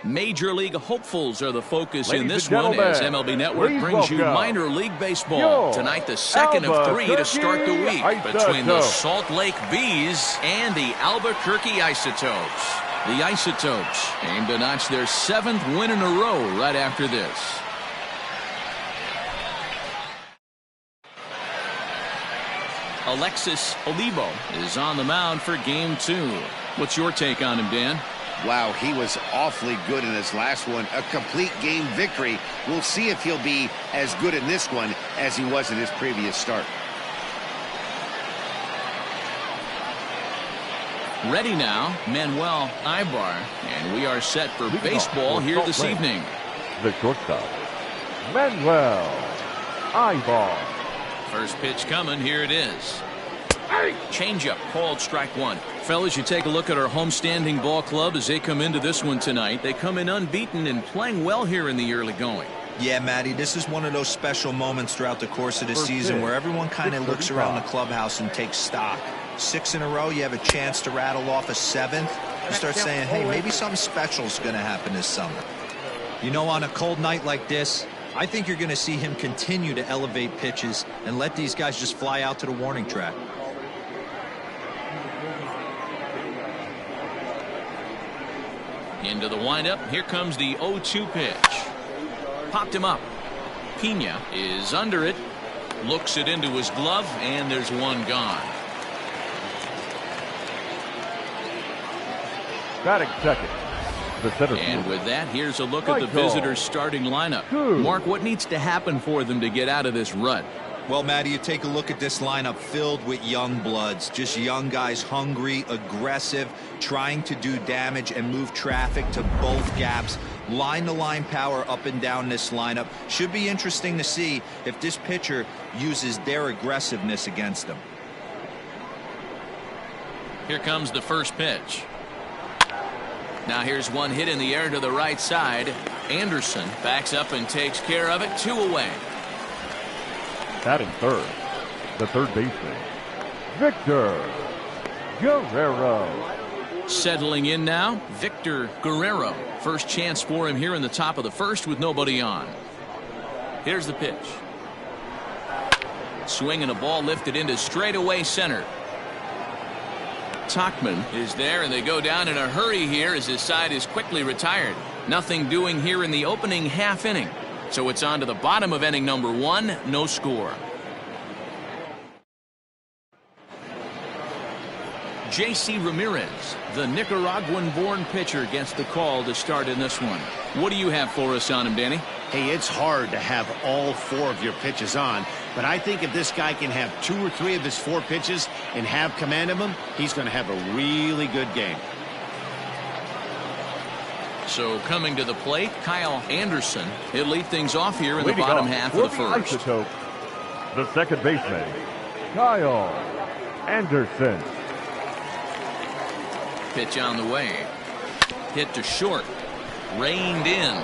Major League hopefuls are the focus in this one as MLB Network brings you minor league baseball. Tonight, the second of three to start the week between the Salt Lake Bees and the Albuquerque Isotopes. The Isotopes aim to notch their 7th win in a row right after this. Alexis Olivo is on the mound for game 2. What's your take on him, Dan? Wow, he was awfully good in his last one. A complete game victory. We'll see if he'll be as good in this one as he was in his previous start. Ready now, Manuel Ibar, and we are set for baseball here this evening. The shortstop, Manuel Ibar. First pitch coming, here it is. Changeup called strike 1. Fellas, you take a look at our homestanding ball club as they come into this one tonight. They come in unbeaten and playing well here in the early going. Yeah, Matty, this is one of those special moments throughout the course of the season where everyone kind of looks around the clubhouse and takes stock. 6 in a row, you have a chance to rattle off a 7th. You start saying, hey, maybe something special is going to happen this summer. You know, on a cold night like this, I think you're going to see him continue to elevate pitches and let these guys just fly out to the warning track. Into the windup. Here comes the 0-2 pitch. Popped him up. Pena is under it. Looks it into his glove, and there's one gone. Batting second, the center and field. with that, here's a look at the visitors' starting lineup. Mark, what needs to happen for them to get out of this rut? Well, Matty, you take a look at this lineup filled with young bloods, just young guys, hungry, aggressive, trying to do damage and move traffic to both gaps. Line-to-line power up and down this lineup. Should be interesting to see if this pitcher uses their aggressiveness against them. Here comes the first pitch. Now here's one hit in the air to the right side. Anderson backs up and takes care of it. 2 away. Batting third, the third baseman, Victor Guerrero. Settling in now, Victor Guerrero. First chance for him here in the top of the first with nobody on. Here's the pitch. Swinging a ball lifted into straightaway center. Tuckman is there, and they go down in a hurry here as his side is quickly retired. Nothing doing here in the opening half inning. So it's on to the bottom of inning number 1, no score. J.C. Ramirez, the Nicaraguan-born pitcher, gets the call to start in this one. What do you have for us on him, Danny? Hey, it's hard to have all 4 of your pitches on, but I think if this guy can have 2 or 3 of his 4 pitches and have command of them, he's going to have a really good game. So coming to the plate, Kyle Anderson. He'll lead things off here in the bottom half of the first. Isotope, the second baseman, Kyle Anderson. Pitch on the way. Hit to short. Reined in.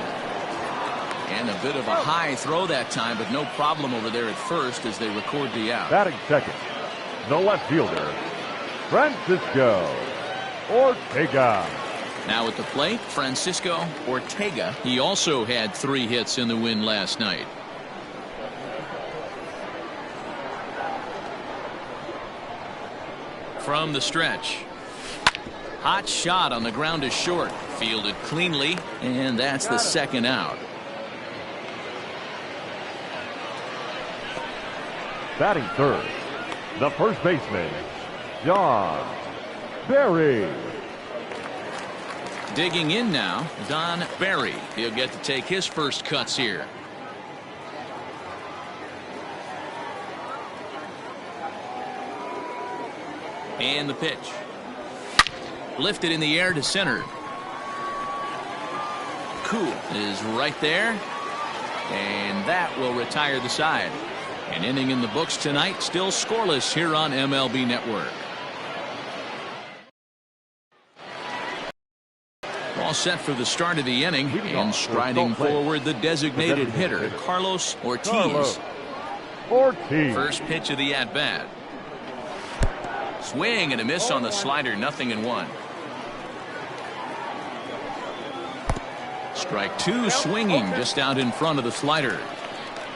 And a bit of a high throw that time, but no problem over there at first as they record the out. Batting second, the left fielder, Francisco Ortega. Now at the plate, Francisco Ortega. He also had 3 hits in the win last night. From the stretch. Hot shot on the ground to short. Fielded cleanly, and that's the second out. Batting third, the first baseman, John Berry. Digging in now, Don Barry. He'll get to take his first cuts here. And the pitch. Lifted in the air to center. Cool is right there. And that will retire the side. An inning in the books tonight, still scoreless here on MLB Network. All set for the start of the inning, and striding forward the designated hitter, Carlos Ortiz. First pitch of the at-bat. Swing and a miss on the slider, 0-1. Strike two, swinging just out in front of the slider.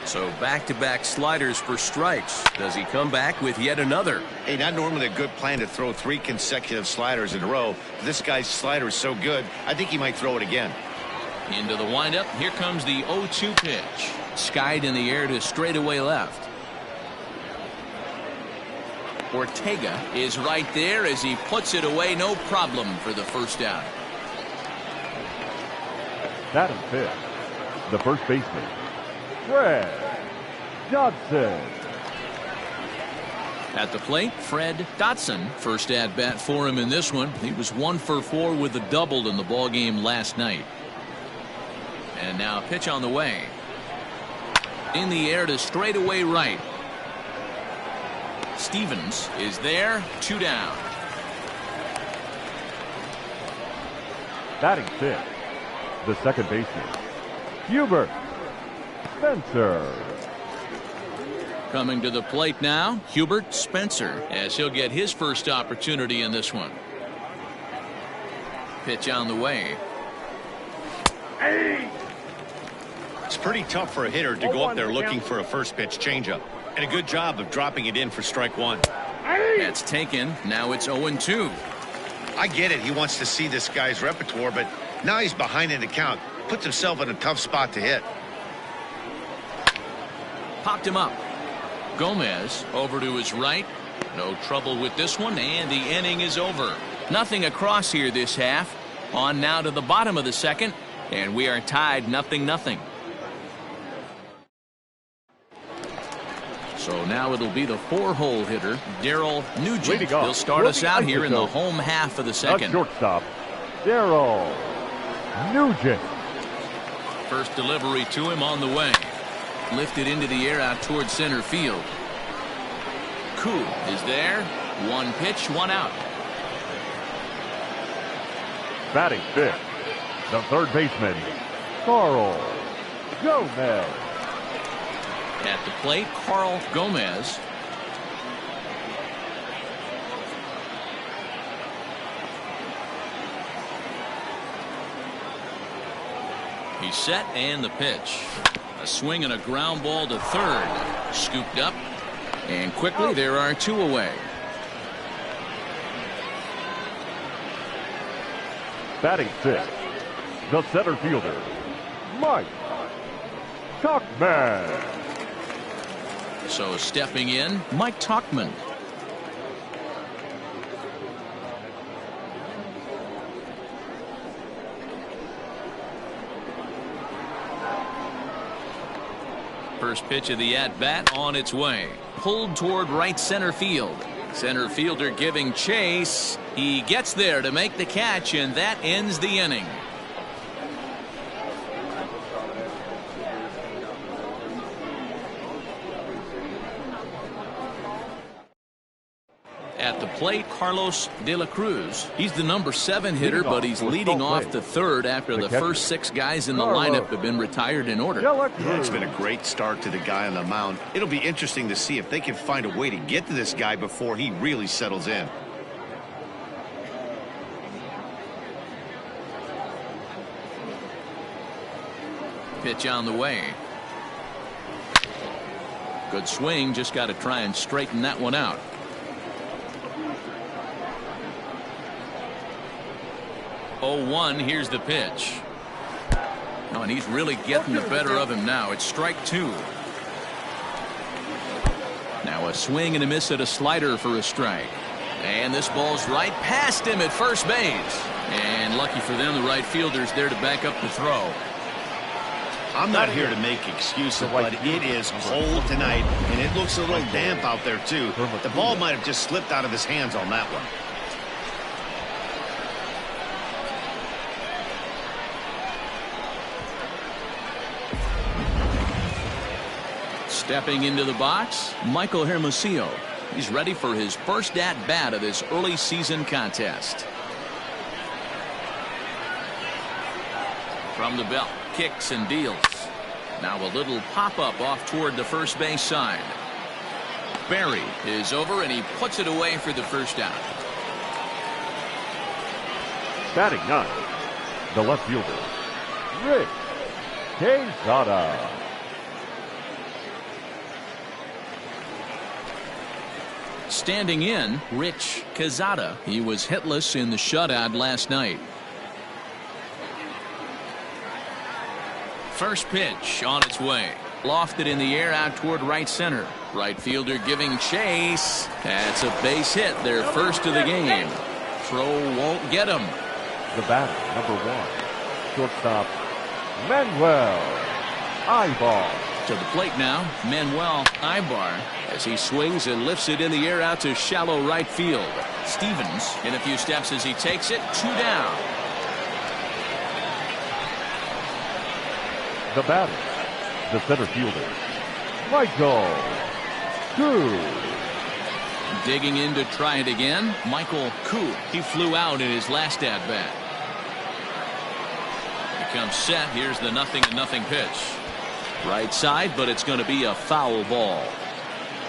So back-to-back sliders for strikes. Does he come back with yet another? Hey, not normally a good plan to throw 3 consecutive sliders in a row. This guy's slider is so good, I think he might throw it again. Into the windup. Here comes the 0-2 pitch. Skied in the air to straightaway left. Ortega is right there as he puts it away. No problem for the first out. That is fifth. The first baseman, Fred Dodson. At the plate, Fred Dodson. First at bat for him in this one. He was 1 for 4 with a double in the ball game last night. And now pitch on the way. In the air to straightaway right. Stevens is there. 2 down. Batting fifth, the second baseman, Hubert Spencer. Coming to the plate now, Hubert Spencer, as he'll get his first opportunity in this one. Pitch on the way. It's pretty tough for a hitter to go up there looking for a first pitch changeup. And a good job of dropping it in for strike one. That's taken. Now it's 0-2. I get it. He wants to see this guy's repertoire, but now he's behind in the count. Puts himself in a tough spot to hit. Popped him up. Gomez over to his right. No trouble with this one, and the inning is over. Nothing across here this half. On now to the bottom of the second, and we are tied 0-0. So now it'll be the 4-hole hitter, Daryl Nugent. He'll start us out here in the home half of the second. Shortstop, Daryl Nugent. First delivery to him on the way. Lifted into the air out towards center field. Cruz is there. 1 pitch, 1 out. Batting fifth, the third baseman, Daryl Gomez. At the plate, Daryl Gomez. He's set, and the pitch. A swing and a ground ball to third. Scooped up, and quickly there are 2 away. Batting sixth, the center fielder, Mike Tuckman. So stepping in, Mike Tuckman. First pitch of the at-bat on its way. Pulled toward right center field. Center fielder giving chase. He gets there to make the catch, and that ends the inning. At the plate, Carlos De La Cruz. He's the number 7 hitter, but he's leading off the third after the first 6 guys in the lineup have been retired in order. Yeah, it's been a great start to the guy on the mound. It'll be interesting to see if they can find a way to get to this guy before he really settles in. Pitch on the way. Good swing, just got to try and straighten that one out. Oh, 1, here's the pitch. Oh, and he's really getting the better of him now. It's strike 2. Now a swing and a miss at a slider for a strike. And this ball's right past him at first base. And lucky for them, the right fielder's there to back up the throw. I'm not here to make excuses, but it is cold tonight, and it looks a little damp out there, too. The ball might have just slipped out of his hands on that one. Stepping into the box, Michael Hermosillo. He's ready for his first at-bat of this early season contest. From the belt, kicks and deals. Now a little pop-up off toward the first base side. Barry is over, and he puts it away for the first out. Batting 9, the left fielder, Rick Quesada. Standing in, Rich Quesada. He was hitless in the shutout last night. First pitch on its way. Lofted in the air out toward right center. Right fielder giving chase. That's a base hit, their first of the game. Throw won't get him. The batter, number 1, shortstop, Manuel Ibar. To the plate now, Manuel Ibar, as he swings and lifts it in the air out to shallow right field. Stevens in a few steps as he takes it, 2 down. The batter, the center fielder, Michael Cruz. Digging in to try it again, Michael Cruz. He flew out in his last at-bat. He comes set. Here's the 0-0 pitch. Right side, but it's going to be a foul ball.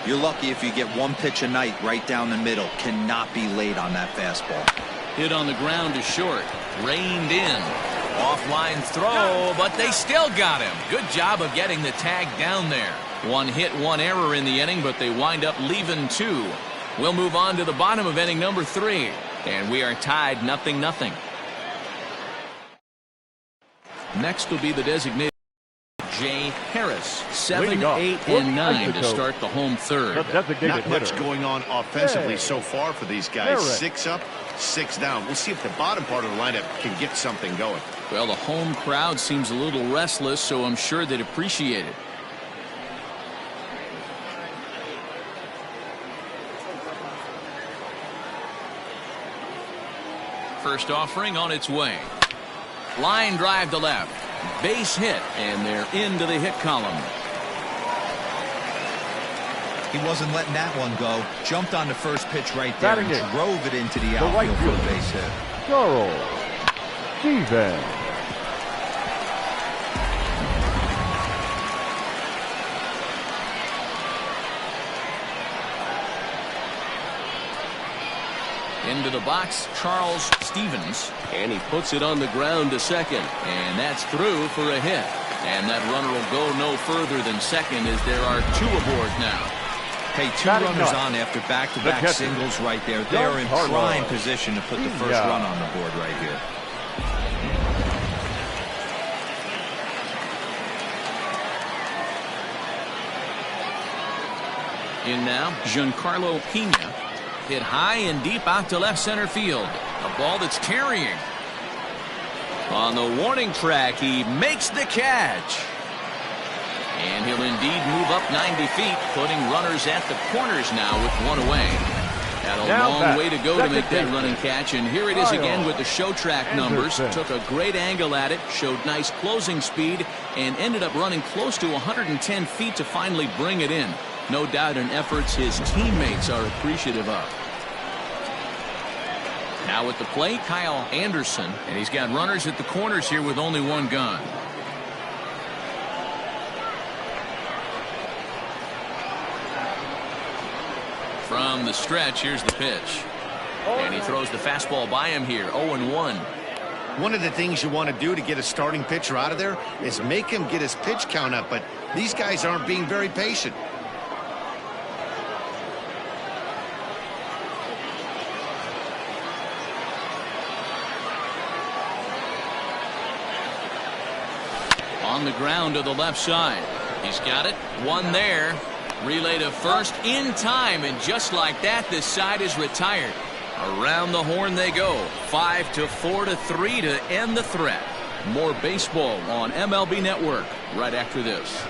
You're lucky if you get one pitch a night right down the middle. Cannot be late on that fastball. Hit on the ground to short. Reined in. Offline throw, but they still got him. Good job of getting the tag down there. 1 hit, 1 error in the inning, but they wind up leaving 2. We'll move on to the bottom of inning number 3. And we are tied 0-0. Next will be the designated Jay Harris. 7, 8, and 9 to start the home third. Not much going on offensively so far for these guys. 6 up, 6 down. We'll see if the bottom part of the lineup can get something going. Well, the home crowd seems a little restless, so I'm sure they'd appreciate it. First offering on its way. Line drive to left. Base hit, and they're into the hit column. He wasn't letting that one go. Jumped on the first pitch right there and drove it into the outfield for a base hit. Daryl Newton. Into the box, Charles Stevens, and he puts it on the ground to second, and that's through for a hit. And that runner will go no further than second as there are 2 aboard now. Hey, 2 runners on after back-to-back singles right there. They're in prime position to put the first run on the board right here. In now, Giancarlo Pena. Hit high and deep out to left center field. A ball that's carrying. On the warning track, he makes the catch. And he'll indeed move up 90 feet, putting runners at the corners now with 1 away. Had a long way to go to make that running catch, and here it is again with the show track numbers. Took a great angle at it, showed nice closing speed, and ended up running close to 110 feet to finally bring it in. No doubt in efforts his teammates are appreciative of. Now at the plate, Kyle Anderson, and he's got runners at the corners here with only 1 gun. From the stretch, here's the pitch. And he throws the fastball by him here, 0-1. One of the things you want to do to get a starting pitcher out of there is make him get his pitch count up, but these guys aren't being very patient. On the ground to the left side. He's got it. 1 there. Relay to first in time, and just like that, this side is retired. Around the horn they go. 5-4-3 to end the threat. More baseball on MLB Network right after this.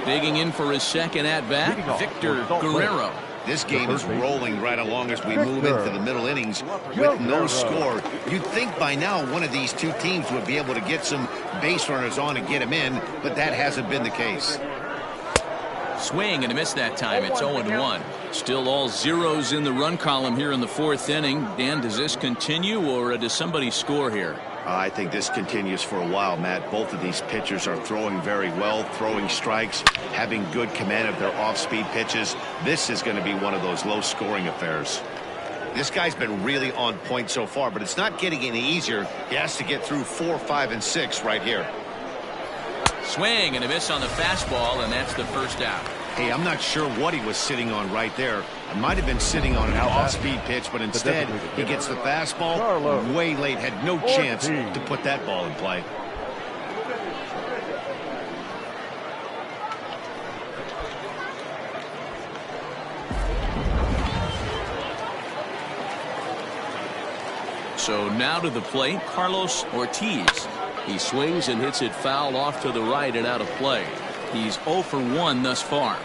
Digging in for his second at-bat, Victor Guerrero. This game is rolling right along as we move into the middle innings with no score. You'd think by now one of these 2 teams would be able to get some base runners on and get them in, but that hasn't been the case. Swing and a miss that time. It's 0-1. Still all zeros in the run column here in the 4th inning. Dan, does this continue or does somebody score here? I think this continues for a while, Matt. Both of these pitchers are throwing very well, throwing strikes, having good command of their off-speed pitches. This is going to be one of those low-scoring affairs. This guy's been really on point so far, but it's not getting any easier. He has to get through 4, 5, and 6 right here. Swing and a miss on the fastball, and that's the first out. Hey, I'm not sure what he was sitting on right there. It might have been sitting on an off-speed pitch, but instead he gets the fastball way late. Had no chance to put that ball in play. So now to the plate, Carlos Ortiz. He swings and hits it foul off to the right and out of play. He's 0 for 1 thus far.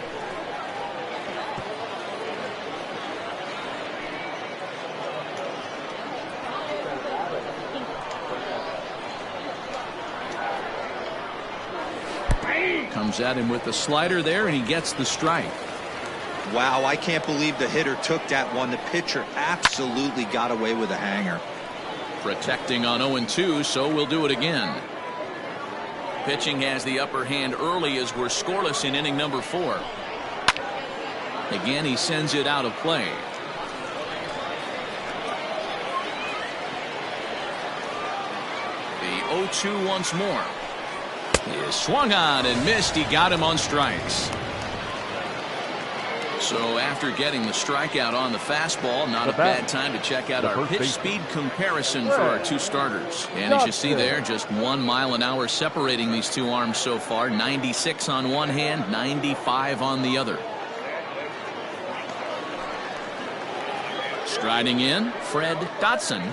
Comes at him with the slider there, and he gets the strike. Wow, I can't believe the hitter took that one. The pitcher absolutely got away with a hanger. Protecting on 0-2, so we'll do it again. Pitching has the upper hand early as we're scoreless in inning number 4. Again, he sends it out of play. The 0-2 once more. He is swung on and missed. He got him on strikes. So after getting the strikeout on the fastball, not a bad time to check out our pitch speed comparison for our two starters. And as you see there, just 1 mile an hour separating these two arms so far. 96 on one hand, 95 on the other. Striding in, Fred Dotson.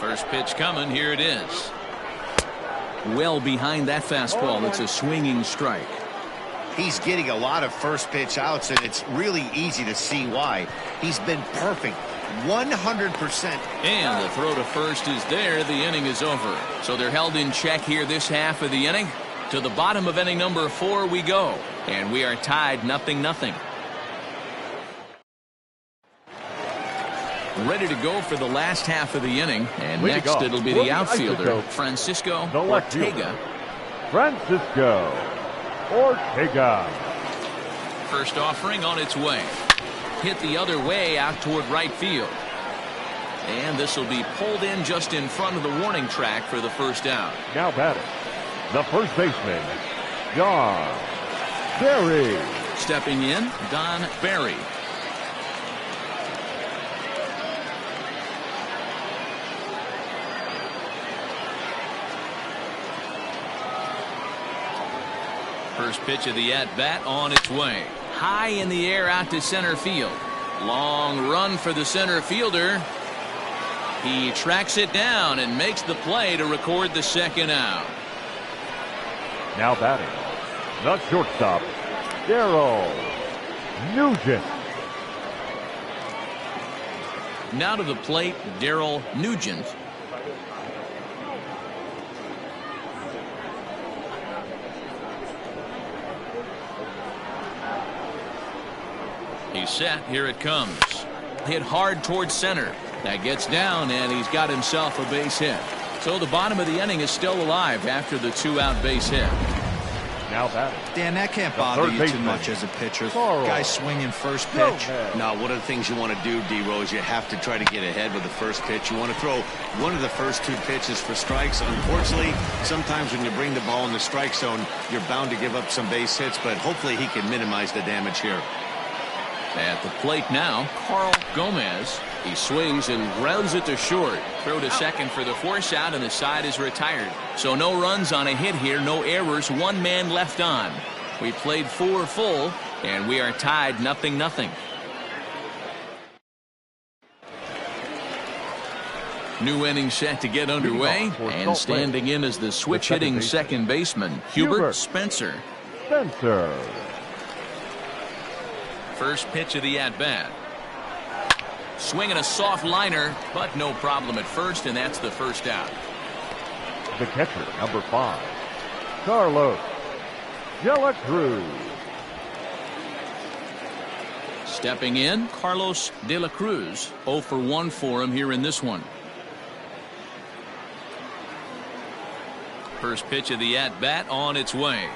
First pitch coming, here it is. Well behind that fastball. It's a swinging strike. He's getting a lot of first pitch outs, and it's really easy to see why. He's been perfect, 100%. And the throw to first is there. The inning is over. So they're held in check here this half of the inning. To the bottom of inning number 4 we go. And we are tied 0-0. Ready to go for the last half of the inning. And next it'll be the outfielder, Francisco Ortega. Francisco Ortega. First offering on its way. Hit the other way out toward right field. And this will be pulled in just in front of the warning track for the first out. Now batting, the first baseman, Don Barry. Stepping in, Don Barry. First pitch of the at-bat on its way. High in the air out to center field. Long run for the center fielder. He tracks it down and makes the play to record the second out. Now batting, the shortstop, Daryl Nugent. Now to the plate, Daryl Nugent. He's set. Here it comes. Hit hard towards center. That gets down, and he's got himself a base hit. So the bottom of the inning is still alive after the 2-out base hit. Now batting. Dan, that can't bother you too much as a pitcher. Guy swinging first pitch. Now, one of the things you want to do, D-Rose, you have to try to get ahead with the first pitch. You want to throw one of the first 2 pitches for strikes. Unfortunately, sometimes when you bring the ball in the strike zone, you're bound to give up some base hits, but hopefully he can minimize the damage here. At the plate now, Carl Gomez. He swings and grounds it to short. Throw to second for the force out, and the side is retired. So no runs on a hit here, no errors, 1 man left on. We played 4 full, and we are tied 0-0. New inning set to get underway, and standing in as the switch-hitting second baseman, Hubert Spencer. First pitch of the at-bat. Swinging a soft liner, but no problem at first, and that's the first out. The catcher, number 5, Carlos Cruz. Stepping in, Carlos de la Cruz. 0 for 1 for him here in this one. First pitch of the at-bat on its way.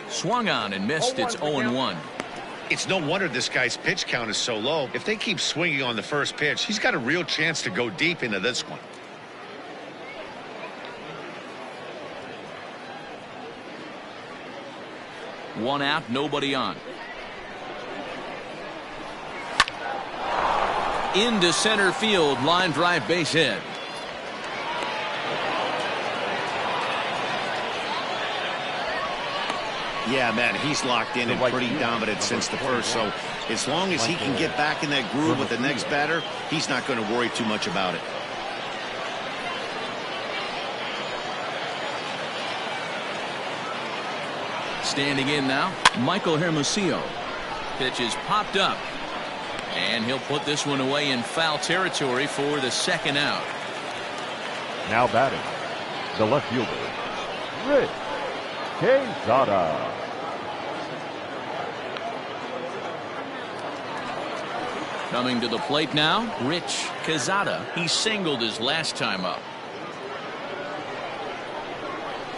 Swung on and missed. It's 0-1. It's no wonder this guy's pitch count is so low. If they keep swinging on the first pitch, he's got a real chance to go deep into this one. One out, nobody on. Into center field, line drive, base hit. Yeah, man, he's locked in and pretty dominant since the first. So as long as he can get back in that groove with the next batter, he's not going to worry too much about it. Standing in now, Michael Hermosillo. Pitch is popped up. And he'll put this one away in foul territory for the second out. Now batting, the left fielder, Rich Quezada. Coming to the plate now, Rich Quezada. He singled his last time up.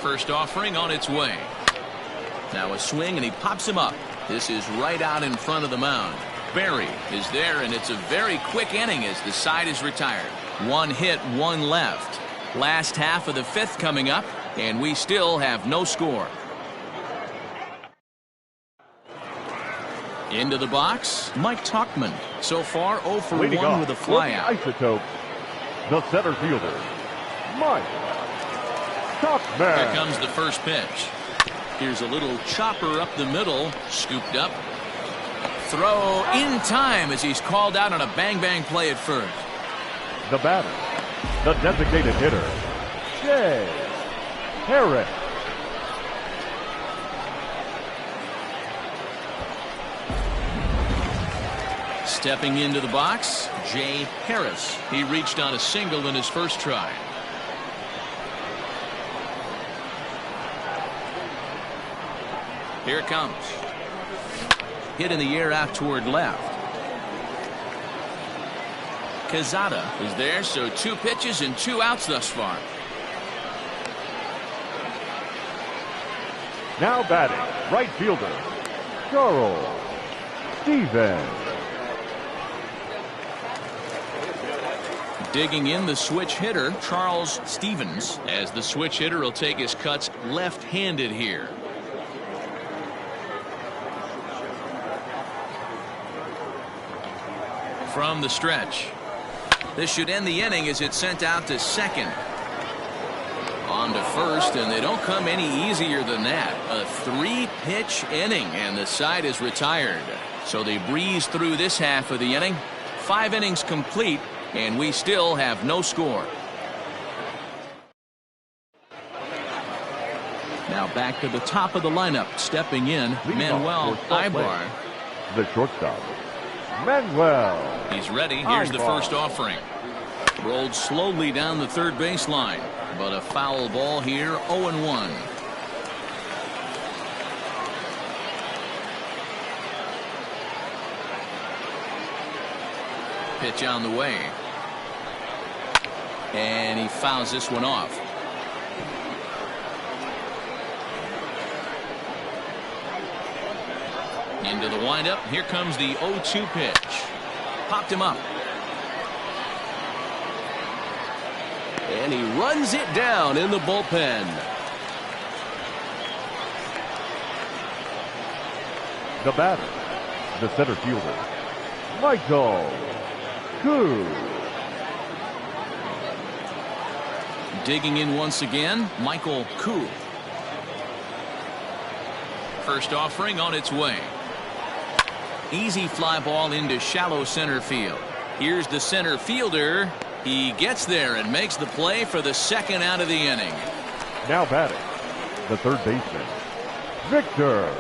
First offering on its way. Now a swing and he pops him up. This is right out in front of the mound. Barry is there, and it's a very quick inning as the side is retired. One hit, one left. Last half of the fifth coming up, and we still have no score. Into the box, Mike Tuckman. So far 0 for 1 with a flyout. Isotopes, the center fielder, Mike Tuckman. Here comes the first pitch. Here's a little chopper up the middle, scooped up. Throw in time as he's called out on a bang-bang play at first. The batter, the designated hitter, Jay Harris. Stepping into the box, Jay Harris. He reached on a single in his first try. Here it comes. Hit in the air out toward left. Quezada is there, so 2 pitches and 2 outs thus far. Now batting, right fielder, Daryl Newton. Digging in the switch hitter, Charles Stevens, as the switch hitter will take his cuts left-handed here. From the stretch. This should end the inning as it's sent out to second. On to first, and they don't come any easier than that. A 3-pitch inning, and the side is retired. So they breeze through this half of the inning. 5 innings complete, and we still have no score. Now back to the top of the lineup. Stepping in, Manuel Ibar. The shortstop, Manuel. He's ready. Here's the first offering. Rolled slowly down the third baseline, but a foul ball here. 0-1. Pitch on the way, and he fouls this one off. Into the windup. Here comes the 0-2 pitch. Popped him up. And he runs it down in the bullpen. The batter, the center fielder, Michael Cruz. Digging in once again, Michael Cruz. First offering on its way. Easy fly ball into shallow center field. Here's the center fielder. He gets there and makes the play for the second out of the inning. Now batting, the third baseman, Victor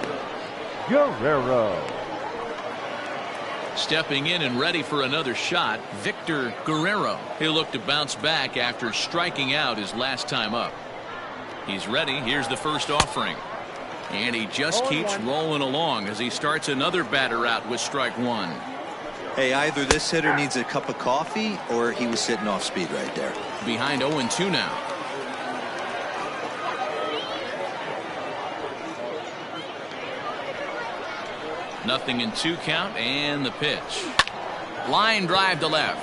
Guerrero. Stepping in and ready for another shot, Victor Guerrero. He'll look to bounce back after striking out his last time up. He's ready. Here's the first offering. And he just keeps rolling along as he starts another batter out with strike one. Hey, either this hitter needs a cup of coffee or he was sitting off speed right there. Behind 0-2 now. Nothing in 2 count, and the pitch. Line drive to left.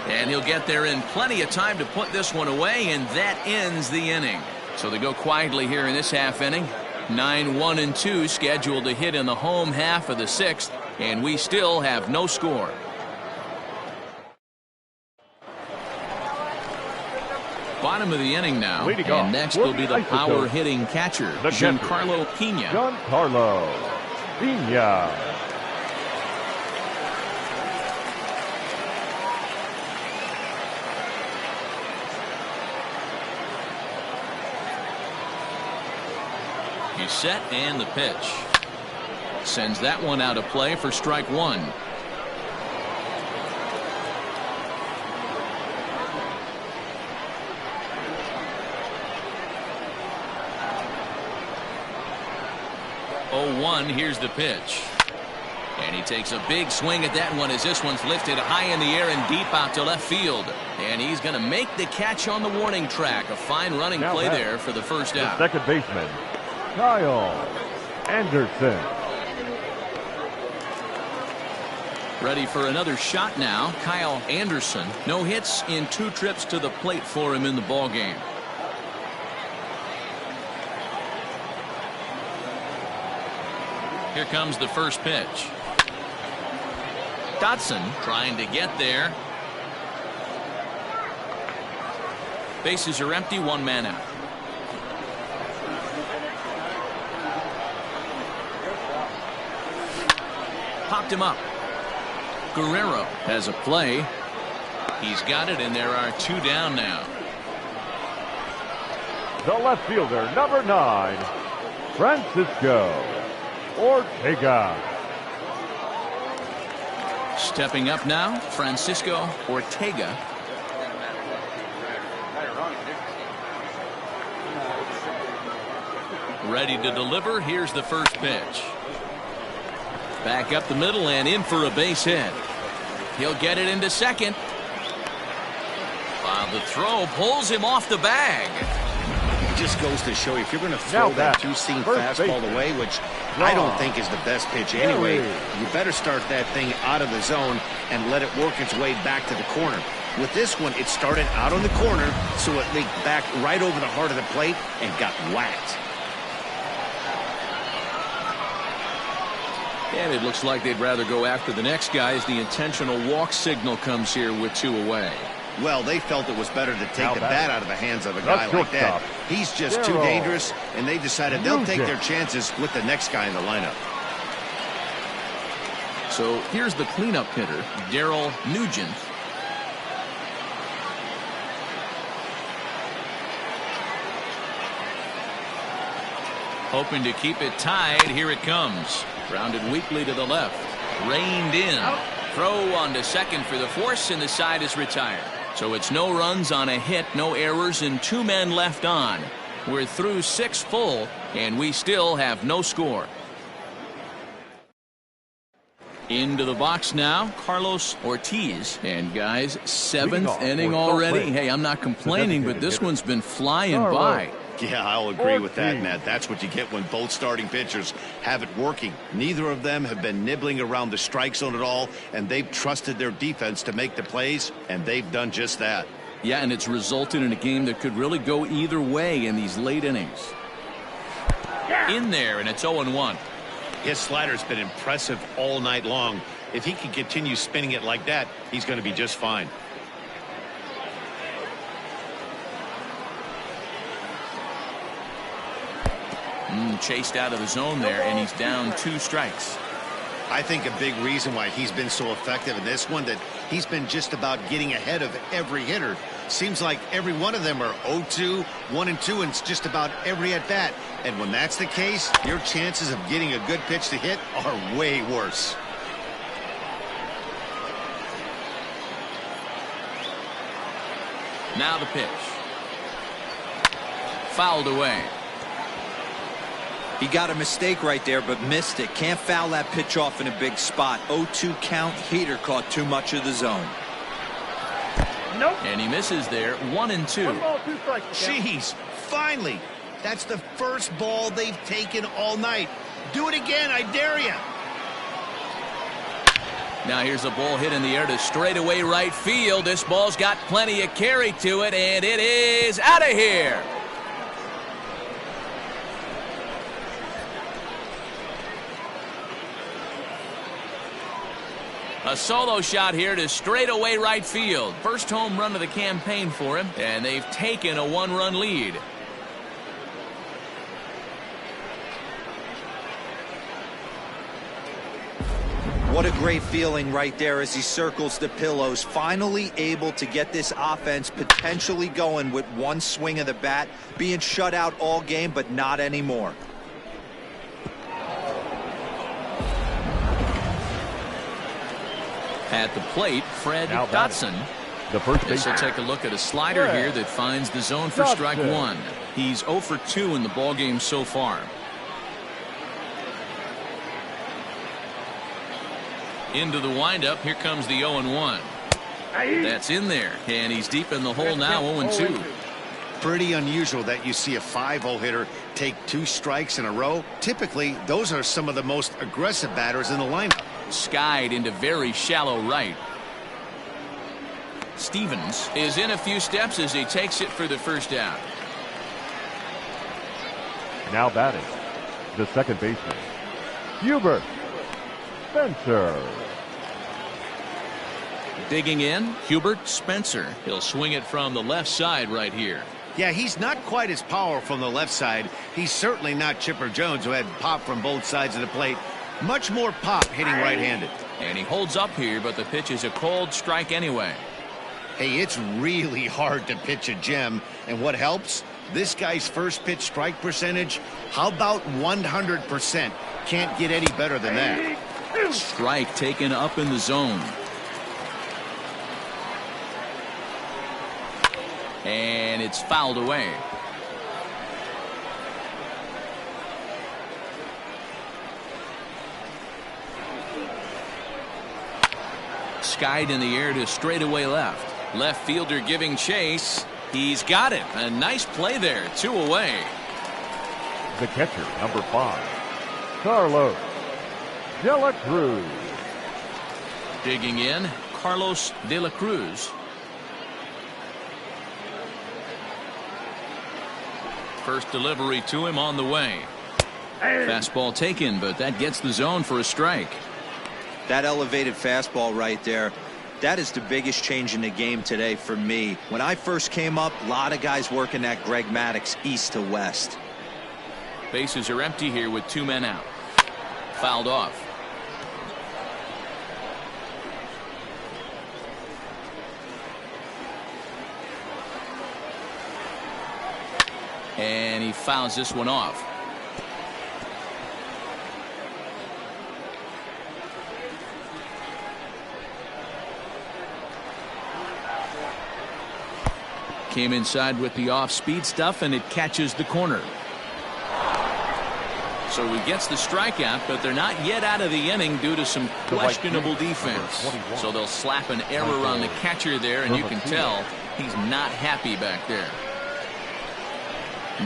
And he'll get there in plenty of time to put this one away, and that ends the inning. So they go quietly here in this half inning. 9-1-2 scheduled to hit in the home half of the 6th, and we still have no score. Bottom of the inning now, and next will be the power hitting catcher, Giancarlo Pena. Giancarlo Pena. He's set, and the pitch. Sends that one out of play for strike one. Oh, 1, here's the pitch. And he takes a big swing at that one as this one's lifted high in the air and deep out to left field. And he's going to make the catch on the warning track. A fine running play there for the first out. Second baseman, Kyle Anderson. Ready for another shot now. Kyle Anderson. No hits in 2 trips to the plate for him in the ballgame. Here comes the first pitch. Dotson trying to get there. Bases are empty, 1 man out. Popped him up. Guerrero has a play. He's got it, and there are 2 down now. The left fielder, number 9, Francisco Ortega. Stepping up now, Francisco Ortega. Ready to deliver. Here's the first pitch. Back up the middle and in for a base hit. He'll get it into second. While the throw pulls him off the bag. It just goes to show you, if you're going to throw that 2-seam fastball away, which I don't think is the best pitch anyway, you better start that thing out of the zone and let it work its way back to the corner. With this one, it started out on the corner, so it leaked back right over the heart of the plate and got whacked. And it looks like they'd rather go after the next guy as the intentional walk signal comes here with 2 away. Well, they felt it was better to take the bat out of the hands of a guy like that. He's just too dangerous, and they decided they'll take their chances with the next guy in the lineup. So here's the cleanup hitter, Daryl Nugent. Hoping to keep it tied. Here it comes. Grounded weakly to the left. Reined in. Throw on to second for the force, and the side is retired. So it's no runs on a hit, no errors, and 2 men left on. We're through 6 full, and we still have no score. Into the box now, Carlos Ortiz. And guys, 7th inning already. Hey, I'm not complaining, but this one's been flying by. Yeah, I'll agree with that, Matt. That's what you get when both starting pitchers have it working. Neither of them have been nibbling around the strike zone at all, and they've trusted their defense to make the plays, and they've done just that. Yeah, and it's resulted in a game that could really go either way in these late innings. In there, and it's 0-1. His slider's been impressive all night long. If he can continue spinning it like that, he's going to be just fine. Chased out of the zone there, and he's down 2 strikes. I think a big reason why he's been so effective in this one, that he's been just about getting ahead of every hitter. Seems like every one of them are 0-2, 1-2, and it's just about every at bat. And when that's the case, your chances of getting a good pitch to hit are way worse. Now the pitch. Fouled away. He got a mistake right there, but missed it. Can't foul that pitch off in a big spot. 0-2 count. Heater caught too much of the zone. Nope. And he misses there. 1-2. 1 ball, 2 strikes. Jeez, finally. That's the first ball they've taken all night. Do it again, I dare you. Now here's a ball hit in the air to straightaway right field. This ball's got plenty of carry to it, and it is out of here. A solo shot here to straightaway right field. First home run of the campaign for him, and they've taken a 1-run lead. What a great feeling right there as he circles the pillows. Finally able to get this offense potentially going with one swing of the bat. Being shut out all game, but not anymore. At the plate, Fred Dotson. The first This will take a look at a slider here that finds the zone for strike one. He's 0 for 2 in the ballgame so far. Into the windup. Here comes the 0-1. That's in there, and he's deep in the hole now. 0-2. Pretty unusual that you see a 5-hole hitter take 2 strikes in a row. Typically, those are some of the most aggressive batters in the lineup. Skied into very shallow right. Stevens is in a few steps as he takes it for the first out. Now batting, the second baseman, Hubert Spencer. Digging in, Hubert Spencer. He'll swing it from the left side right here. Yeah, he's not quite as powerful from the left side. He's certainly not Chipper Jones, who had pop from both sides of the plate. Much more pop hitting right-handed. And he holds up here, but the pitch is a cold strike anyway. Hey, it's really hard to pitch a gem. And what helps? This guy's first pitch strike percentage, how about 100%? Can't get any better than that. Strike taken up in the zone. And it's fouled away. Skied in the air to straightaway left. Left fielder giving chase. He's got it. A nice play there. 2 away. The catcher, number 5, Carlos De La Cruz. Digging in, Carlos De La Cruz. First delivery to him on the way. Fastball taken, but that gets the zone for a strike. That elevated fastball right there, that is the biggest change in the game today for me. When I first came up, a lot of guys working that Greg Maddux east to west. Bases are empty here with 2 men out. Fouled off. And he fouls this one off. Came inside with the off-speed stuff, and it catches the corner. So he gets the strikeout, but they're not yet out of the inning due to some questionable defense. So they'll slap an error on the catcher there, and you can tell he's not happy back there.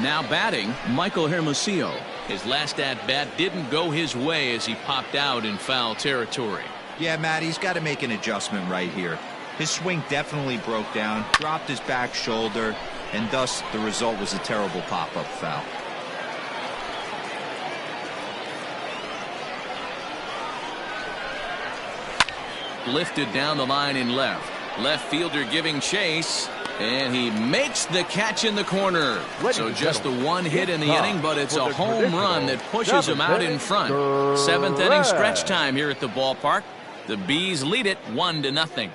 Now batting, Michael Hermosillo. His last at-bat didn't go his way as he popped out in foul territory. Yeah, Matt, he's got to make an adjustment right here. His swing definitely broke down, dropped his back shoulder, and thus the result was a terrible pop-up foul. Lifted down the line in left. Left fielder giving chase, and he makes the catch in the corner. So just the one hit in the inning, but it's a home run that pushes him out in front. 7th inning stretch time here at the ballpark. The Bees lead it 1-0.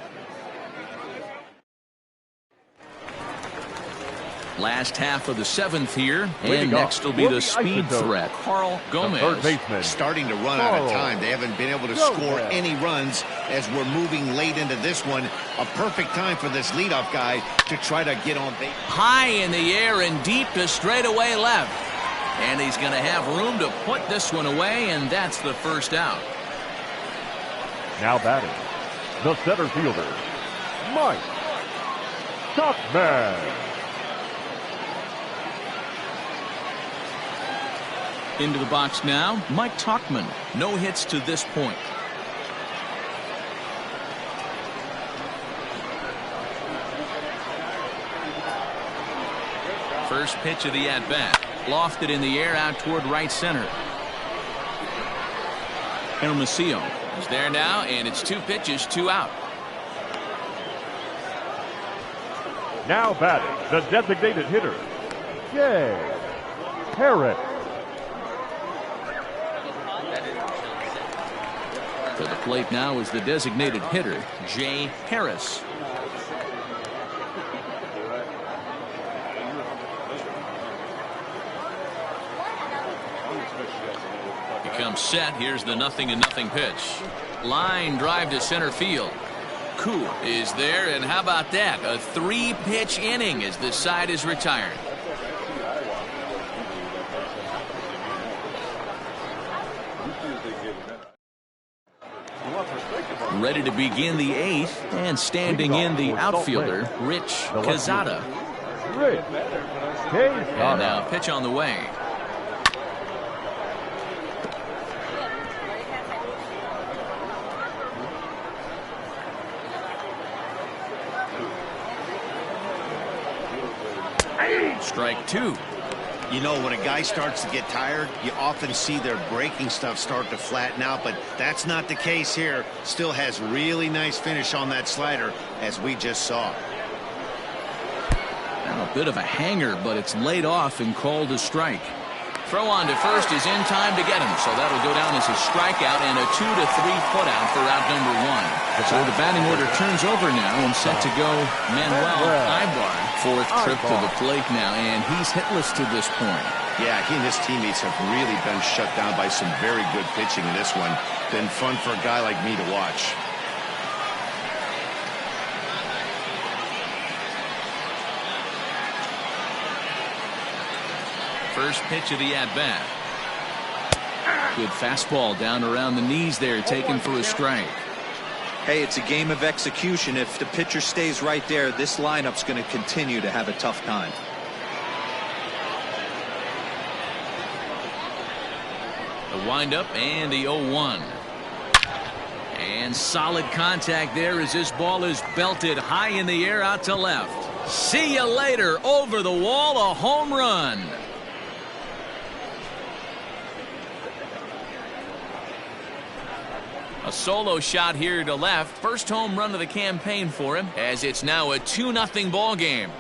Last half of the 7th here, and next will be the speed threat, Carl Gomez. Starting to run out of time. They haven't been able to score any runs as we're moving late into this one. A perfect time for this leadoff guy to try to get on base. High in the air and deep to straightaway left. And he's going to have room to put this one away, and that's the first out. Now batting, the center fielder, Mike Tuckman. Into the box now, Mike Tuckman. No hits to this point. First pitch of the at-bat. Lofted in the air out toward right center. Hermosillo is there now, and it's 2 pitches, 2 out. Now batting, the designated hitter, Jay Harris. To the plate now is the designated hitter, Jay Harris. Becomes set. Here's the 0-0 pitch. Line drive to center field. Cruz is there, and how about that? A 3-pitch inning as this side is retired. Ready to begin the 8th, and standing in the outfielder, Rich Quezada. And now pitch on the way. Strike 2. You know, when a guy starts to get tired, you often see their breaking stuff start to flatten out, but that's not the case here. Still has really nice finish on that slider, as we just saw. Now a bit of a hanger, but it's laid off and called a strike. Throw on to first is in time to get him, so that'll go down as a strikeout and a 2 to 3 putout for out number 1. So the batting order turns over now and set to go Manuel Ibar. 4th trip to the plate now, and he's hitless to this point. Yeah, he and his teammates have really been shut down by some very good pitching in this one. Been fun for a guy like me to watch. First pitch of the at-bat. Good fastball down around the knees there, taken for a strike. Hey, it's a game of execution. If the pitcher stays right there, this lineup's going to continue to have a tough time. The windup and the 0-1. And solid contact there as this ball is belted high in the air out to left. See you later. Over the wall, a home run. A solo shot here to left. First home run of the campaign for him, as it's now a 2-0 ball game.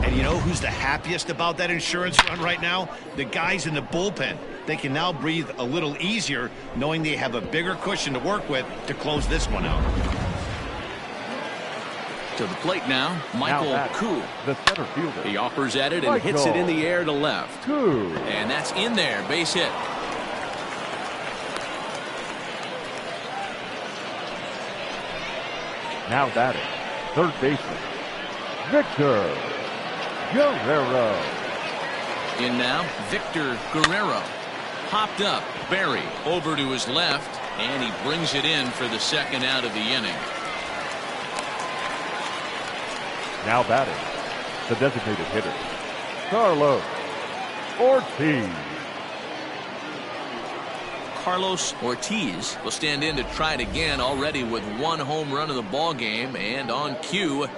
And you know who's the happiest about that insurance run right now? The guys in the bullpen. They can now breathe a little easier, knowing they have a bigger cushion to work with to close this one out. To the plate now, Michael Cruz. The center fielder. He offers at it and hits it in the air to left. Cruz. And that's in there, base hit. Now batting, third baseman, Victor Guerrero. In now, Victor Guerrero. Popped up, Barry over to his left, and he brings it in for the second out of the inning. Now batting, the designated hitter, Carlos Ortiz. Carlos Ortiz will stand in to try it again, already with 1 home run of the ball game, and on cue,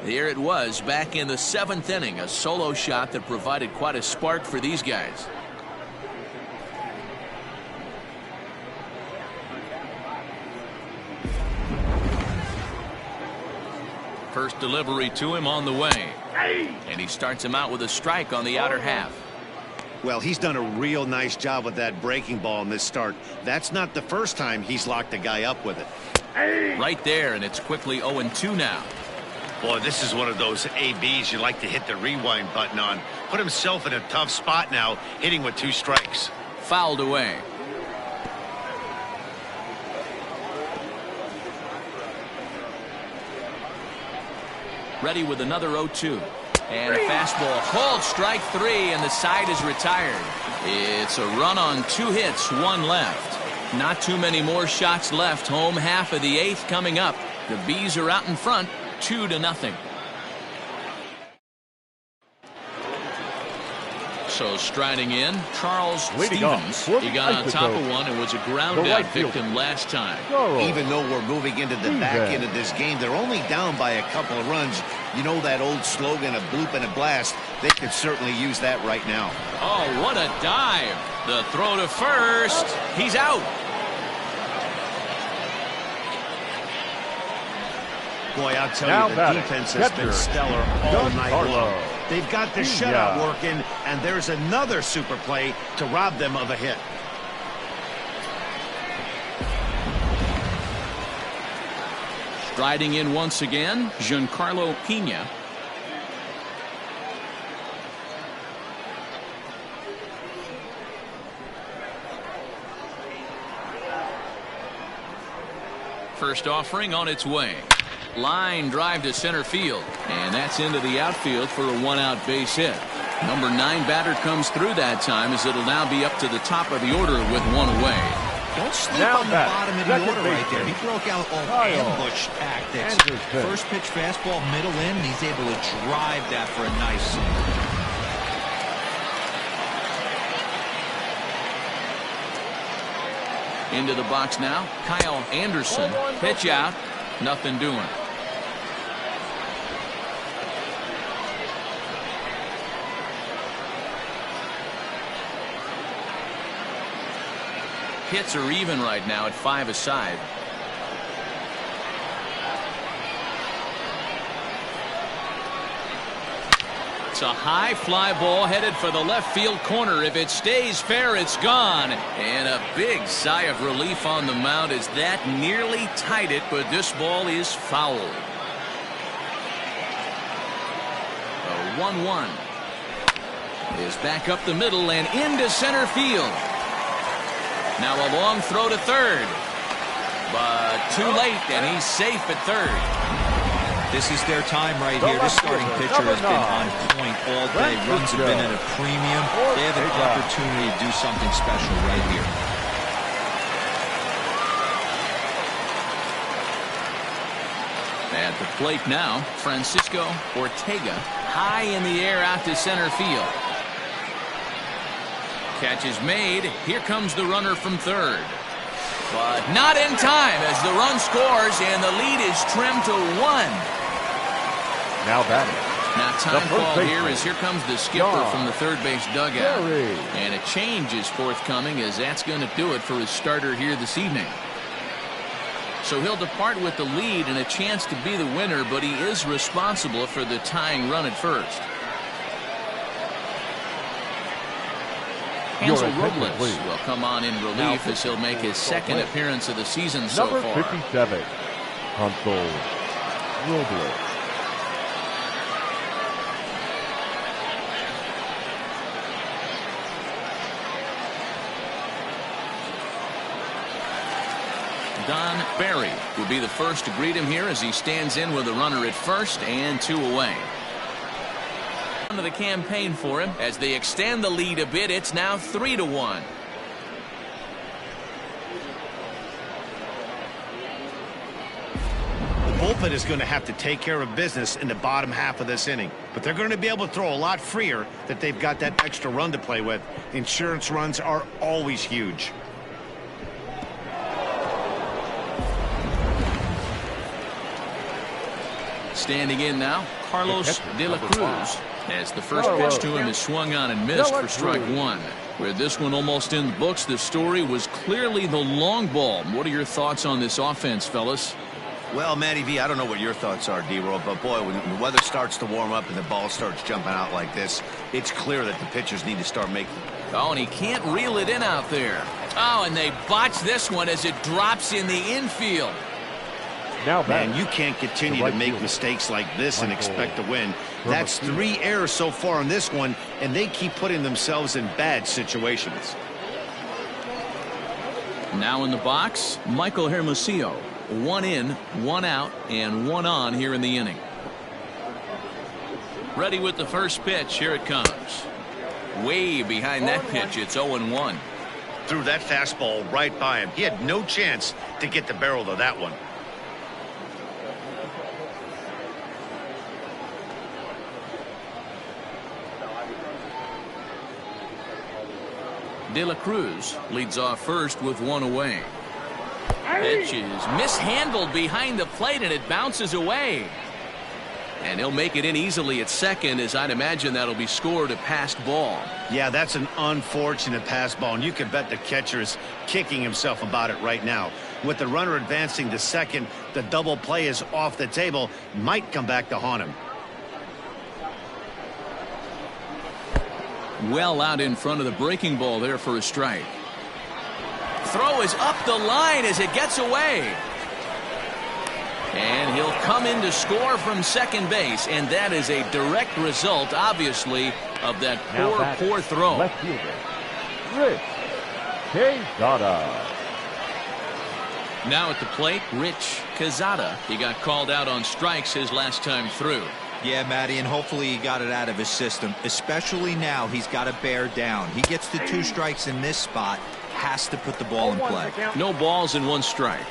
there it was back in the 7th inning, a solo shot that provided quite a spark for these guys. First delivery to him on the way, and he starts him out with a strike on the outer half. Well, he's done a real nice job with that breaking ball in this start. That's not the first time he's locked a guy up with it. Right there, and it's quickly 0-2 now. Boy, this is one of those ABs you like to hit the rewind button on. Put himself in a tough spot now, hitting with 2 strikes. Fouled away. Ready with another 0-2. And a fastball called strike 3, and the side is retired. It's a run on 2 hits, 1 left. Not too many more shots left. Home half of the 8th coming up. The Bees are out in front, 2-0. So striding in, Charles Stevens. He got on top of one and was a ground-out victim last time. Even though we're moving into the back end of this game, they're only down by a couple of runs. You know that old slogan, a bloop and a blast? They could certainly use that right now. Oh, what a dive. The throw to first. He's out. Boy, I'll tell you, the defense has been stellar all night long. They've got the shutout working, and there's another super play to rob them of a hit. Striding in once again, Giancarlo Pena. First offering on its way. Line drive to center field, and that's into the outfield for a 1-out base hit. Number 9 batter comes through that time, as it'll now be up to the top of the order with 1 away. Don't sleep on the bottom of the order right there. He broke out all ambush tactics. First pitch fastball, middle in, and he's able to drive that for a nice single. Into the box now, Kyle Anderson. Pitch out, nothing doing. Hits are even right now at 5 aside. It's a high fly ball headed for the left field corner. If it stays fair, it's gone. And a big sigh of relief on the mound as that nearly tied it, but this ball is foul. A 1-1 is back up the middle and into center field. Now a long throw to third, but too late, and he's safe at third. This is their time right here. This starting pitcher has been on point all day. Runs have been at a premium. They have an opportunity to do something special right here. At the plate now, Francisco Ortega, high in the air out to center field. Catch is made. Here comes the runner from third. But not in time as the run scores and the lead is trimmed to 1. Now batting. Now time call here as here comes the skipper from the third base dugout. And a change is forthcoming as that's going to do it for his starter here this evening. So he'll depart with the lead and a chance to be the winner, but he is responsible for the tying run at first. Hansel Robles will come on in relief as he'll make his second appearance of the season so far. Number 57, Hansel Robles. Don Barry will be the first to greet him here as he stands in with a runner at first and 2 away. To the campaign for him as they extend the lead a bit. It's now 3-1. The bullpen is going to have to take care of business in the bottom half of this inning, but they're going to be able to throw a lot freer that they've got that extra run to play with. Insurance runs are always huge. Standing in now, Carlos De La Cruz, as the first pitch to him is swung on and missed for strike 1. With this one almost in the books, the story was clearly the long ball. What are your thoughts on this offense, fellas? Well, Matty V, I don't know what your thoughts are, D-Roll, but boy, when the weather starts to warm up and the ball starts jumping out like this, it's clear that the pitchers need to start making. Oh, and he can't reel it in out there. Oh, and they botch this one as it drops in the infield. Now man, you can't continue to make mistakes like this and expect to win. That's 3 errors so far on this one, and they keep putting themselves in bad situations. Now in the box, Michael Hermosillo. 1 in, 1 out, and 1 on here in the inning. Ready with the first pitch. Here it comes. Way behind that pitch. It's 0-1. Threw that fastball right by him. He had no chance to get the barrel of that one. De La Cruz leads off first with one away. Pitch is mishandled behind the plate, and it bounces away. And he'll make it in easily at second, as I'd imagine that'll be scored a passed ball. Yeah, that's an unfortunate pass ball, and you can bet the catcher is kicking himself about it right now. With the runner advancing to second, the double play is off the table. Might come back to haunt him. Well out in front of the breaking ball there for a strike. Throw is up the line as it gets away. And he'll come in to score from second base, and that is a direct result, obviously, of that poor throw. Left fielder, Rich Quezada. Now at the plate, Rich Quezada. He got called out on strikes his last time through. Yeah, Matty, and hopefully he got it out of his system. Especially now, he's got to bear down. He gets the 2 strikes in this spot, has to put the ball in play. No balls and 1 strike.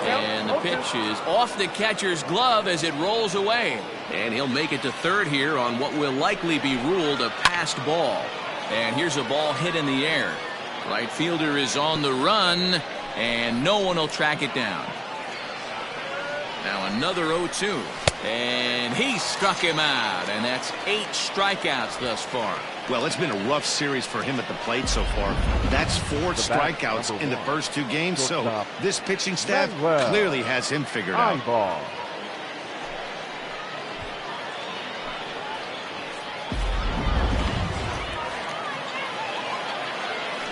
And the pitch is off the catcher's glove as it rolls away. And he'll make it to third here on what will likely be ruled a passed ball. And here's a ball hit in the air. Right fielder is on the run, and no one will track it down. Now another 0-2. And he struck him out, and that's 8 strikeouts thus far. Well, it's been a rough series for him at the plate so far. That's 4 strikeouts in the first 2 games, so this pitching staff clearly has him figured out. Ball.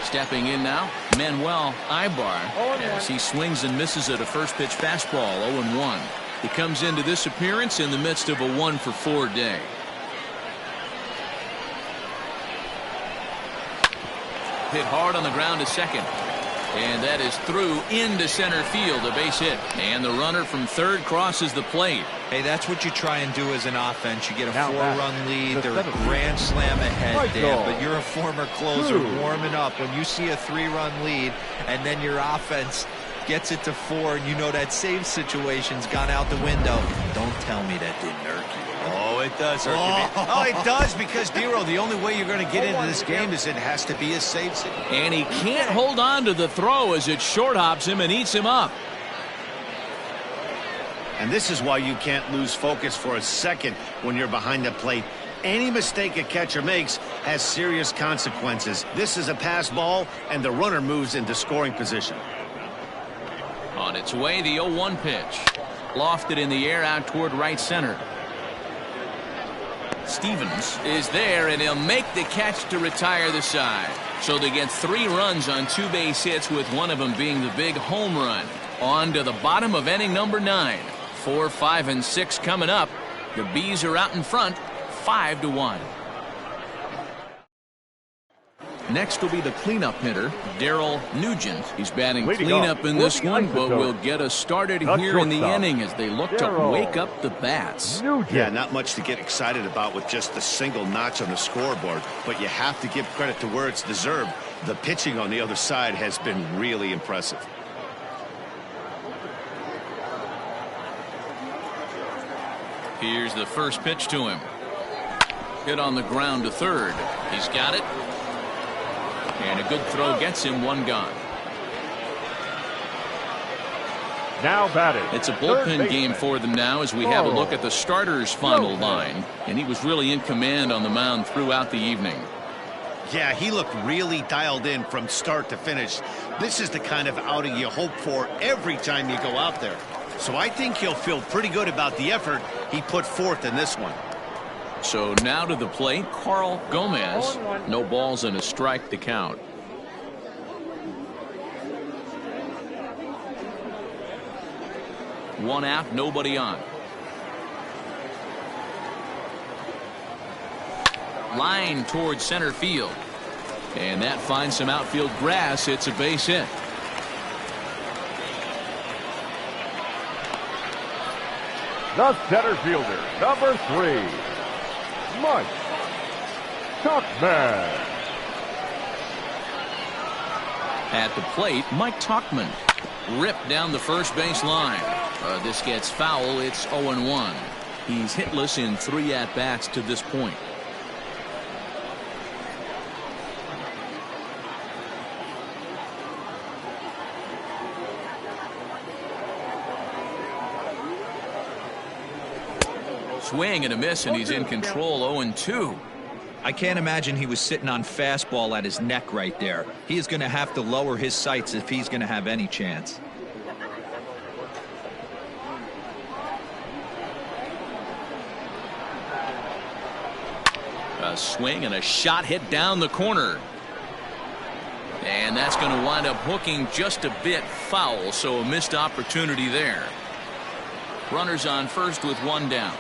Stepping in now, Manuel Ibar, as he swings and misses at a first pitch fastball, 0-1. He comes into this appearance in the midst of a 1-for-4 day. Hit hard on the ground to second. And that is through into center field, a base hit. And the runner from third crosses the plate. Hey, that's what you try and do as an offense. You get a 4-run lead. They're a grand slam ahead, Dan, but you're a former closer warming up. When you see a 3-run lead and then your offense gets it to 4 and you know that save situation's gone out the window, don't tell me that didn't irk you. Oh, it does hurt me. Oh, it does, because, Daryl, the only way you're going to get into this game is it has to be a safe situation. And he can't hold on to the throw as it short hops him and eats him up. And this is why you can't lose focus for a second when you're behind the plate. Any mistake a catcher makes has serious consequences. This is a pass ball, and the runner moves into scoring position. On its way, the 0-1 pitch. Lofted in the air out toward right center. Stevens is there, and he'll make the catch to retire the side. So they get 3 runs on 2 base hits, with one of them being the big home run. On to the bottom of inning number 9. 4, 5, and 6 coming up. The Bees are out in front, 5-1. Next will be the cleanup hitter, Daryl Nugent. He's batting cleanup in this one, but will get us started here in the inning as they look to wake up the bats. Yeah, not much to get excited about with just a single notch on the scoreboard, but you have to give credit to where it's deserved. The pitching on the other side has been really impressive. Here's the first pitch to him. Hit on the ground to third. He's got it. And a good throw gets him, 1 gone. Now batting. It's a bullpen game for them now as we have a look at the starter's final line. And he was really in command on the mound throughout the evening. Yeah, he looked really dialed in from start to finish. This is the kind of outing you hope for every time you go out there. So I think he'll feel pretty good about the effort he put forth in this one. So now to the plate, Carl Gomez. No balls and a strike to count. One out, nobody on. Line towards center field. And that finds some outfield grass. It's a base hit. The center fielder, number 3, Mike Tuckman. At the plate, Mike Tuckman ripped down the first base line. This gets foul. It's 0-1. He's hitless in 3 at-bats to this point. Swing and a miss, and he's in control. 0-2. I can't imagine he was sitting on fastball at his neck right there. He is going to have to lower his sights if he's going to have any chance. A swing and a shot hit down the corner. And that's going to wind up hooking just a bit foul, so a missed opportunity there. Runners on first with 1 down.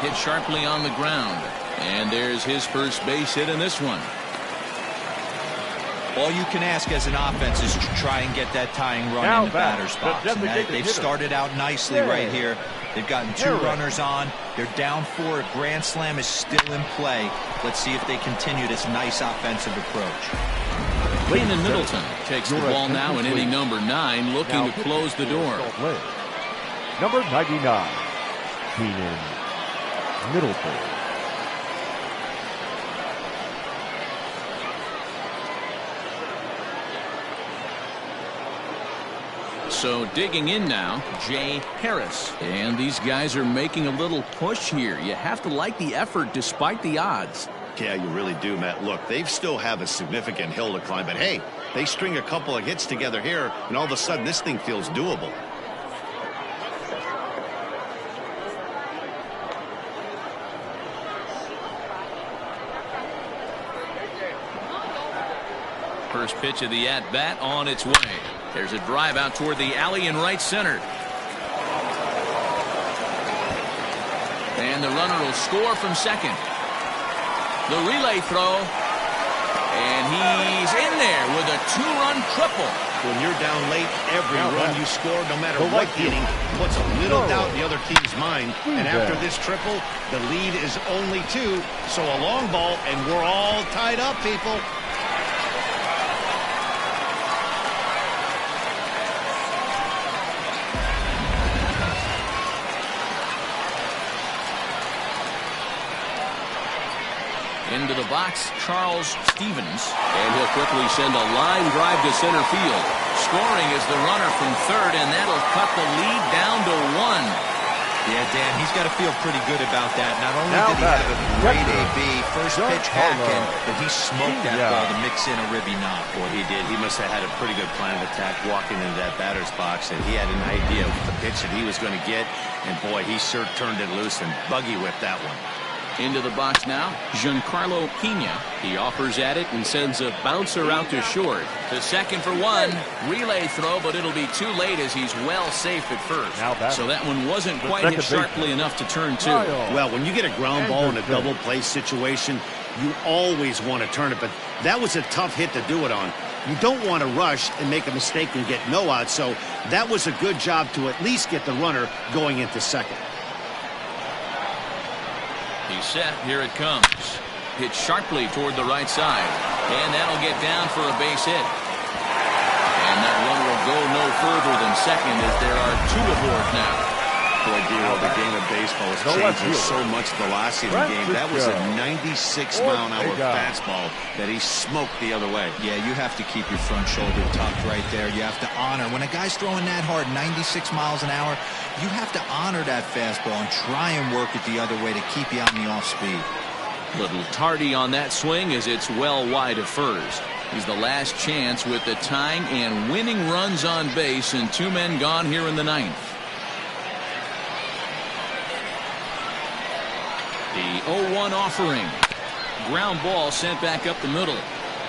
Hit sharply on the ground. And there's his first base hit in this one. All you can ask as an offense is to try and get that tying run in the batter's box. And they've started out nicely right here. They've gotten 2 runners on. They're down 4. A grand slam is still in play. Let's see if they continue this nice offensive approach. Keenan Middleton takes the ball now in inning number 9, looking to close the door. Number 99, Keenan Middleton. So digging in now, Jay Harris. And these guys are making a little push here. You have to like the effort despite the odds. Yeah, you really do, Matt. Look, they still have a significant hill to climb, but hey, they string a couple of hits together here, and all of a sudden this thing feels doable. First pitch of the at-bat on its way. There's a drive out toward the alley in right center. And the runner will score from second. The relay throw. And he's in there with a 2-run triple. When you're down late, every run you score, no matter what inning, puts a little doubt in the other team's mind. And after this triple, the lead is only 2. So a long ball, and we're all tied up, people. Into the box, Charles Stevens. And he'll quickly send a line drive to center field. Scoring is the runner from third, and that'll cut the lead down to 1. Yeah, Dan, he's got to feel pretty good about that. Not only did he have a great AB, first pitch hacking, but he smoked that ball to mix in a ribby knock. Boy, he did. He must have had a pretty good plan of attack walking into that batter's box, and he had an idea of the pitch that he was going to get. And boy, he sure turned it loose and buggy whipped that one. Into the box now, Giancarlo Pena. He offers at it and sends a bouncer out to short. To second for 1. Relay throw, but it'll be too late as he's well safe at first. So that one wasn't quite hit sharply enough to turn 2. Well, when you get a ground ball in a double play situation, you always want to turn it, but that was a tough hit to do it on. You don't want to rush and make a mistake and get no out, so that was a good job to at least get the runner going into second. He's set. Here it comes. Hit sharply toward the right side. And that'll get down for a base hit. And that run will go no further than second as there are 2 aboard now. Boy, Daryl, the game of baseball is changing so much velocity in the game. That was a 96-mile-an-hour fastball that he smoked the other way. Yeah, you have to keep your front shoulder tucked right there. You have to honor. When a guy's throwing that hard, 96 miles an hour, you have to honor that fastball and try and work it the other way to keep you on the off speed. Little tardy on that swing as it's well wide of first. He's the last chance with the tying and winning runs on base and 2 men gone here in the 9th. The 0-1 offering. Ground ball sent back up the middle.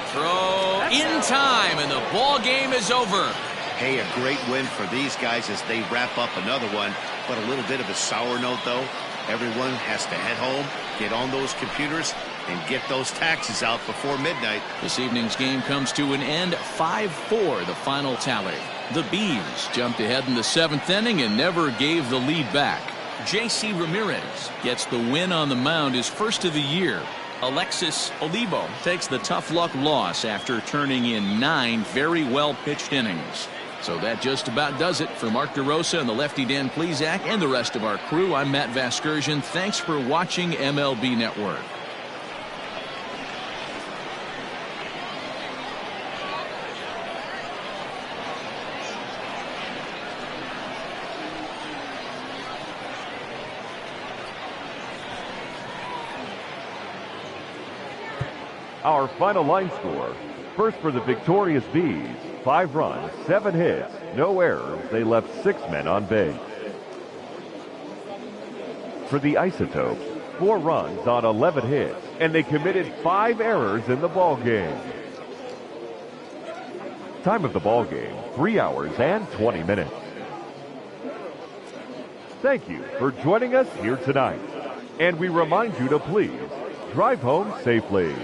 Throw in time, and the ball game is over. Hey, a great win for these guys as they wrap up another one. But a little bit of a sour note, though. Everyone has to head home, get on those computers, and get those taxes out before midnight. This evening's game comes to an end. 5-4, the final tally. The Bees jumped ahead in the 7th inning and never gave the lead back. J.C. Ramirez gets the win on the mound, his first of the year. Alexis Olivo takes the tough luck loss after turning in 9 very well pitched innings. So that just about does it for Mark DeRosa and the lefty Dan Plesac and the rest of our crew. I'm Matt Vasgersian. Thanks for watching MLB Network. Our final line score. First for the victorious Bees, 5 runs, 7 hits, no errors. They left 6 men on base. For the Isotopes, 4 runs on 11 hits, and they committed 5 errors in the ball game. Time of the ball game, 3 hours and 20 minutes. Thank you for joining us here tonight. And we remind you to please drive home safely.